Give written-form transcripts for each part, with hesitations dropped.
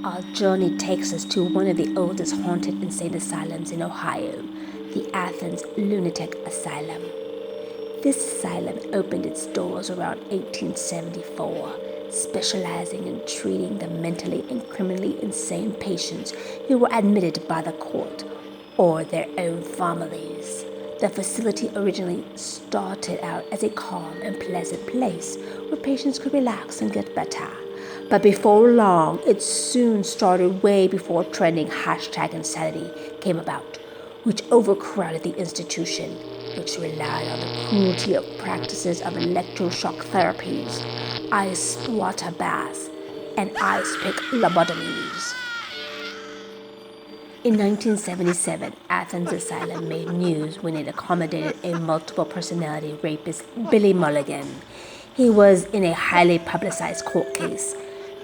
Our journey takes us to one of the oldest haunted insane asylums in Ohio, the Athens Lunatic Asylum. This asylum opened its doors around 1874, specializing in treating the mentally and criminally insane patients who were admitted by the court or their own families. The facility originally started out as a calm and pleasant place where patients could relax and get better. But before long, it soon started way before trending #insanity came about, which overcrowded the institution, which relied on the cruelty of practices of electroshock therapies, ice water baths, and ice pick lobotomies. In 1977, Athens Asylum made news when it accommodated a multiple personality rapist, Billy Mulligan. He was in a highly publicized court case.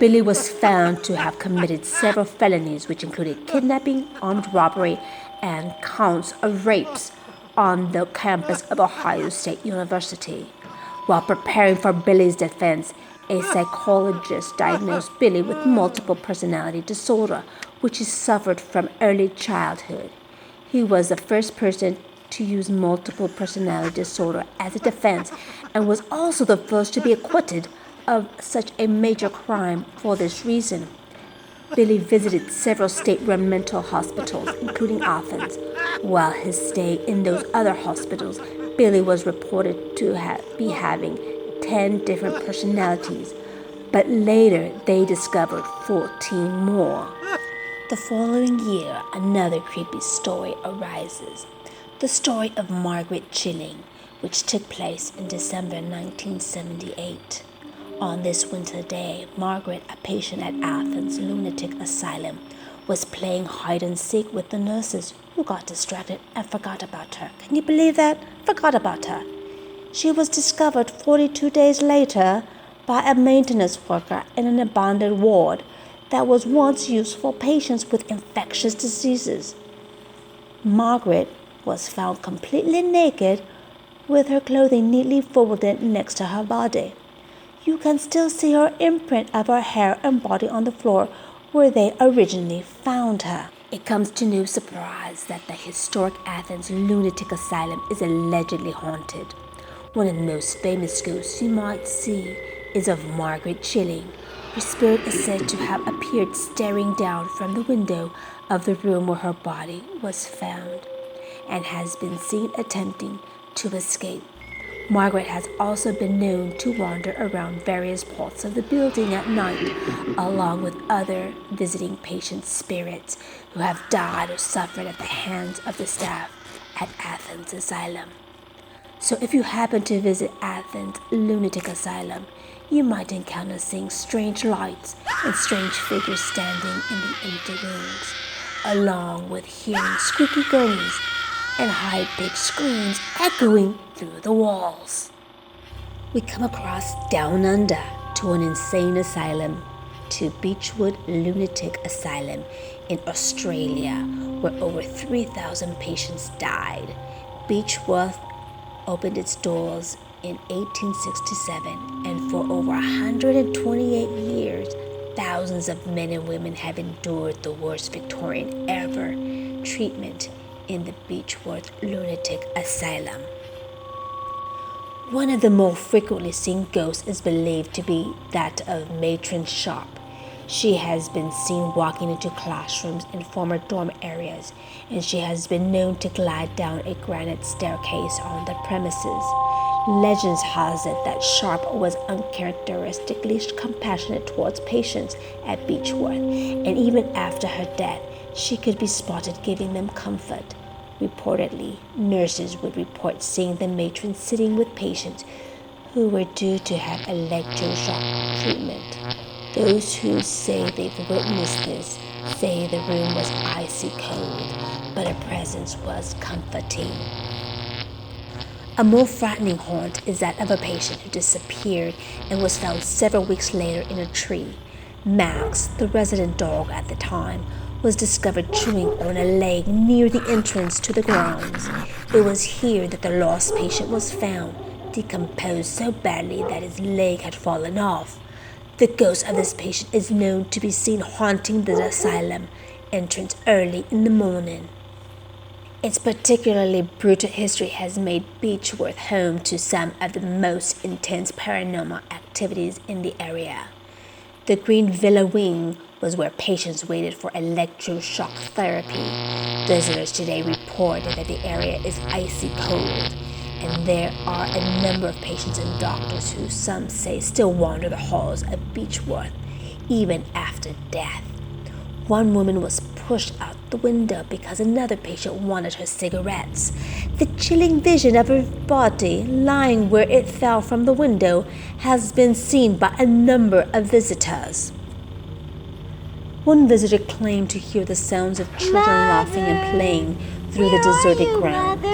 Billy was found to have committed several felonies, which included kidnapping, armed robbery, and counts of rapes on the campus of Ohio State University. While preparing for Billy's defense, a psychologist diagnosed Billy with multiple personality disorder, which he suffered from early childhood. He was the first person to use multiple personality disorder as a defense and was also the first to be acquitted of such a major crime for this reason. Billy visited several state-run mental hospitals, including Athens. While his stay in those other hospitals, Billy was reported to be having 10 different personalities, but later they discovered 14 more. The following year, another creepy story arises. The story of Margaret Chilling, which took place in December 1978. On this winter day, Margaret, a patient at Athens Lunatic Asylum, was playing hide and seek with the nurses, who got distracted and forgot about her. Can you believe that? Forgot about her. She was discovered 42 days later by a maintenance worker in an abandoned ward that was once used for patients with infectious diseases. Margaret was found completely naked with her clothing neatly folded next to her body. You can still see her imprint of her hair and body on the floor where they originally found her. It comes to no surprise that the historic Athens Lunatic Asylum is allegedly haunted. One of the most famous ghosts you might see is of Margaret Chilling. Her spirit is said to have appeared staring down from the window of the room where her body was found and has been seen attempting to escape. Margaret has also been known to wander around various parts of the building at night, along with other visiting patient spirits who have died or suffered at the hands of the staff at Athens Asylum. So if you happen to visit Athens Lunatic Asylum, you might encounter seeing strange lights and strange figures standing in the empty rooms, along with hearing squeaky groans and high-pitched screams echoing through the walls. We come across Down Under to an insane asylum, to Beechworth Lunatic Asylum in Australia, where over 3,000 patients died. Beechworth opened its doors in 1867, and for over 128 years, thousands of men and women have endured the worst Victorian ever treatment in the Beechworth Lunatic Asylum. One of the more frequently seen ghosts is believed to be that of Matron Sharp. She has been seen walking into classrooms in former dorm areas, and she has been known to glide down a granite staircase on the premises. Legends has it that Sharp was uncharacteristically compassionate towards patients at Beechworth, and even after her death, she could be spotted giving them comfort. Reportedly, nurses would report seeing the matron sitting with patients who were due to have electroshock treatment. Those who say they've witnessed this say the room was icy cold, but her presence was comforting. A more frightening haunt is that of a patient who disappeared and was found several weeks later in a tree. Max, the resident dog at the time, was discovered chewing on a leg near the entrance to the grounds. It was here that the lost patient was found, decomposed so badly that his leg had fallen off. The ghost of this patient is known to be seen haunting the asylum entrance early in the morning. Its particularly brutal history has made Beechworth home to some of the most intense paranormal activities in the area. The Green Villa Wing was where patients waited for electroshock therapy. Visitors today report that the area is icy cold, and there are a number of patients and doctors who some say still wander the halls of Beechworth even after death. One woman was pushed out the window because another patient wanted her cigarettes. The chilling vision of her body lying where it fell from the window has been seen by a number of visitors. One visitor claimed to hear the sounds of children laughing and playing through the deserted grounds.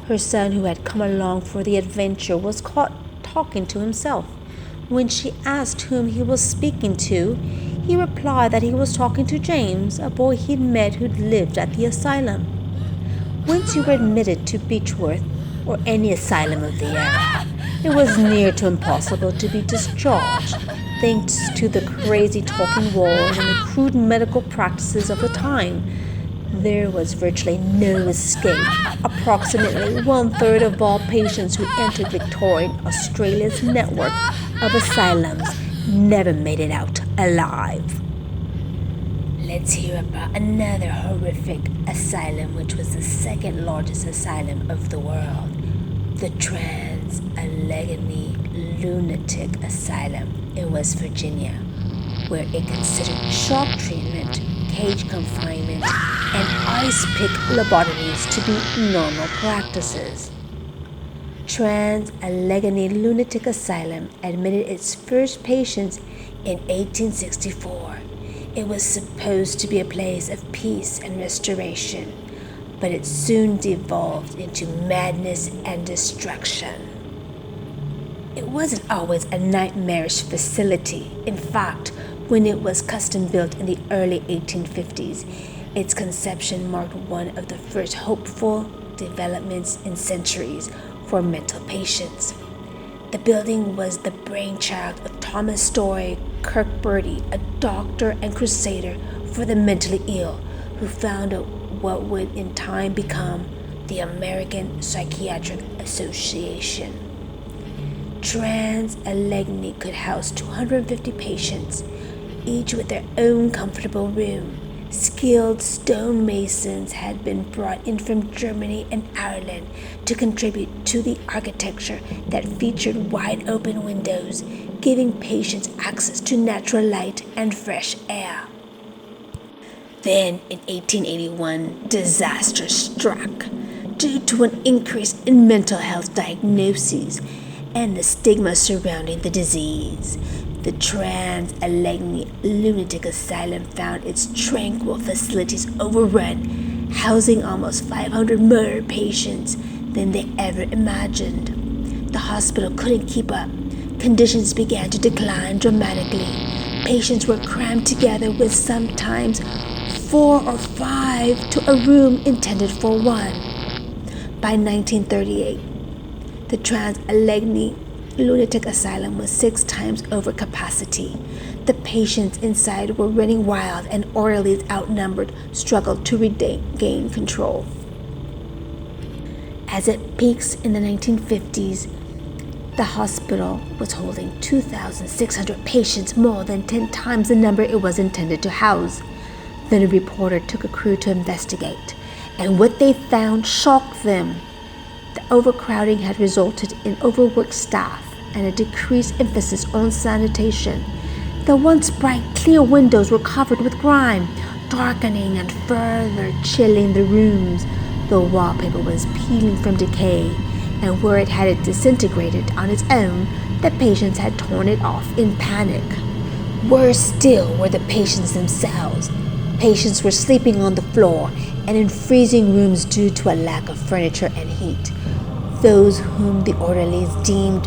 Her son, who had come along for the adventure, was caught talking to himself. When she asked whom he was speaking to, he replied that he was talking to James, a boy he'd met who'd lived at the asylum. Once you were admitted to Beechworth, or any asylum of the area, it was near to impossible to be discharged, thanks to the crazy talking walls and the crude medical practices of the time. There was virtually no escape. Approximately 1/3 of all patients who entered Victorian Australia's network of asylums never made it out alive. Let's hear about another horrific asylum, which was the second largest asylum of the world, the Allegheny Lunatic Asylum in West Virginia, where it considered shock treatment, cage confinement, and ice pick lobotomies to be normal practices. Allegheny Lunatic Asylum admitted its first patients in 1864. It was supposed to be a place of peace and restoration, but it soon devolved into madness and destruction. It wasn't always a nightmarish facility. In fact, when it was custom built in the early 1850s, its conception marked one of the first hopeful developments in centuries for mental patients. The building was the brainchild of Thomas Story Kirkbrady, a doctor and crusader for the mentally ill, who founded what would in time become the American Psychiatric Association. Allegheny could house 250 patients, each with their own comfortable room. Skilled stonemasons had been brought in from Germany and Ireland to contribute to the architecture that featured wide open windows, giving patients access to natural light and fresh air. Then, in 1881, disaster struck due to an increase in mental health diagnoses and the stigma surrounding the disease. The Allegheny Lunatic Asylum found its tranquil facilities overrun, housing almost 500 more patients than they ever imagined. The hospital couldn't keep up. Conditions began to decline dramatically. Patients were crammed together with sometimes 4 or 5 to a room intended for one. By 1938, the Allegheny Lunatic Asylum was 6 times over capacity. The patients inside were running wild, and orderlies outnumbered struggled to regain control. As it peaks in the 1950s, the hospital was holding 2,600 patients, more than 10 times the number it was intended to house. Then a reporter took a crew to investigate, and what they found shocked them. The overcrowding had resulted in overworked staff and a decreased emphasis on sanitation. The once bright, clear windows were covered with grime, darkening and further chilling the rooms. The wallpaper was peeling from decay, and where it had disintegrated on its own, the patients had torn it off in panic. Worse still were the patients themselves. Patients were sleeping on the floor and in freezing rooms due to a lack of furniture and heat. Those whom the orderlies deemed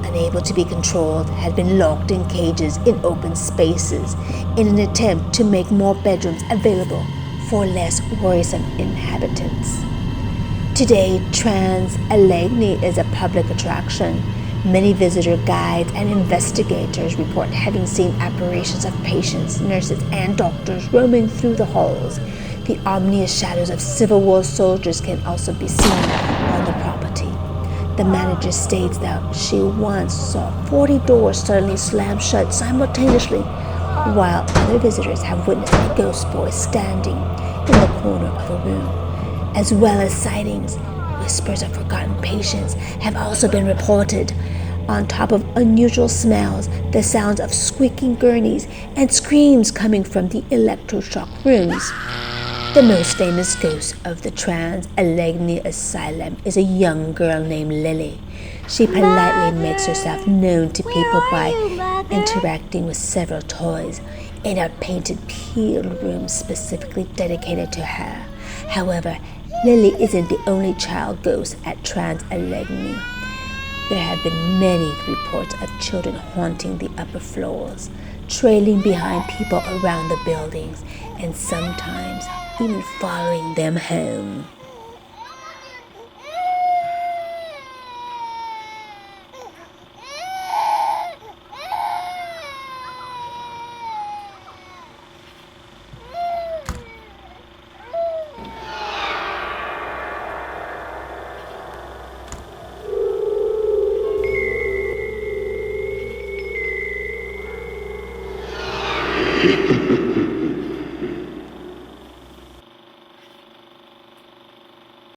unable to be controlled had been locked in cages in open spaces in an attempt to make more bedrooms available for less worrisome inhabitants. Today, Allegheny is a public attraction. Many visitor guides and investigators report having seen apparitions of patients, nurses, and doctors roaming through the halls. The ominous shadows of Civil War soldiers can also be seen on the property. The manager states that she once saw 40 doors suddenly slam shut simultaneously, while other visitors have witnessed a ghost boy standing in the corner of a room, as well as sightings. Whispers of forgotten patients have also been reported. On top of unusual smells, the sounds of squeaking gurneys and screams coming from the electroshock rooms. The most famous ghost of the Allegheny Asylum is a young girl named Lily. She politely makes herself known to people by interacting with several toys in a painted peel room specifically dedicated to her. However, Lily isn't the only child ghost at Allegheny. There have been many reports of children haunting the upper floors, trailing behind people around the buildings, and sometimes even following them home.